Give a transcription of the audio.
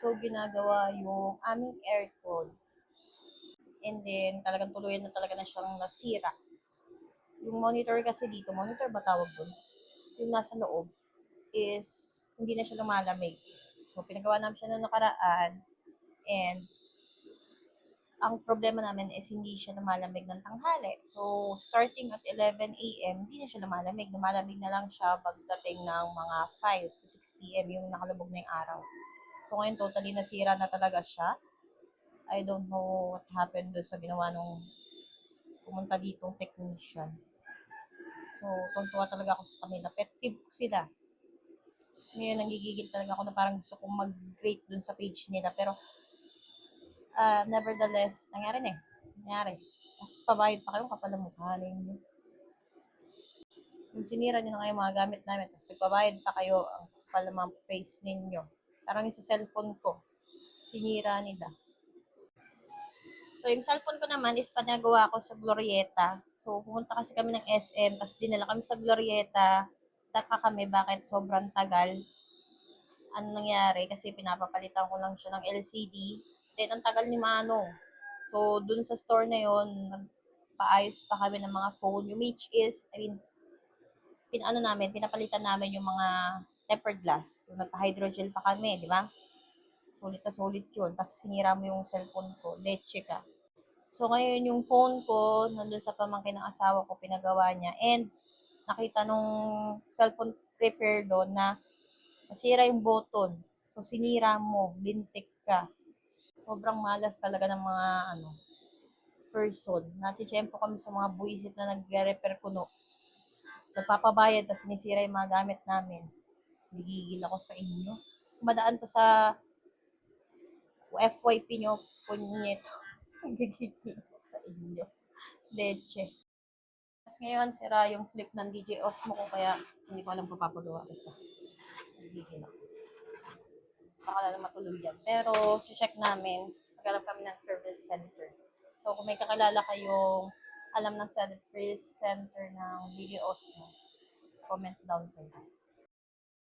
So, ginagawa yung aming aircon. And then, talagang tuluyan na talaga na siyang nasira. Yung monitor kasi dito, monitor ba tawag doon? Yung nasa loob is hindi na siya lumalamig. So, pinagawa namin siya noong nakaraan. And, ang problema namin is hindi siya lumalamig ng tanghali. So, starting at 11 a.m., hindi na siya lumalamig. Lumalamig na lang siya pagdating ng mga 5 to 6 p.m. yung nakalubog na yung araw. So, ngayon totally nasira na talaga siya. I don't know what happened doon sa ginawa nung pumunta ditong technician. So, tuntua talaga ako sa kanila. Pet peeve ko sila. Ngayon, nanggigigil talaga ako na parang gusto kong mag-rate dun sa page nila. Pero, nevertheless, nangyari na eh. Nangyari. Mas pabayad pa kayo kapal ang mukha ninyo. Yung sinira nyo na kayo mga gamit namin, tapos nagpabayad pa kayo ang kapal ng mga face ninyo. Parang yung sa cellphone ko, sinira nila. So, yung cellphone ko naman is panagawa ko sa Glorieta. So, pumunta kasi kami ng SM, tapos dinala kami sa Glorieta. Taka kami bakit sobrang tagal. Ano nangyari? Kasi pinapapalitan ko lang siya ng LCD. Then, ang tagal ni Manong. So, dun sa store na yon nagpaayos pa kami ng mga phone. Yung which is, pinapalitan namin yung mga tempered glass. So, nagpa-hydrogel pa kami, di ba? Sulit na sulit yun. Tapos, sinira mo yung cellphone ko. Leche ka. So, ngayon yung phone ko, nandun sa pamangkin ng asawa ko, pinagawa niya. And, nakita nung cellphone repair doon na nasira yung button. So, sinira mo, lintik ka. Sobrang malas talaga ng mga, person. Natitsyempo kami sa mga buwisit na nagre-repair kuno. Nagpapabayad, tapos sinisira yung mga gamit namin. Nagigigil ako sa inyo. Madaan to sa FYP nyo, punyeto. Nagigigil ako sa inyo. Leche. Tapos ngayon, sira yung flip ng DJ Osmo ko, kaya hindi ko alam kung papagawa ito. Nagigigil ako. Baka na matulog yan. Pero, check namin. Maghanap kami ng service center. So, kung may kakilala kayong alam ng service center ng DJ Osmo, comment down kayo.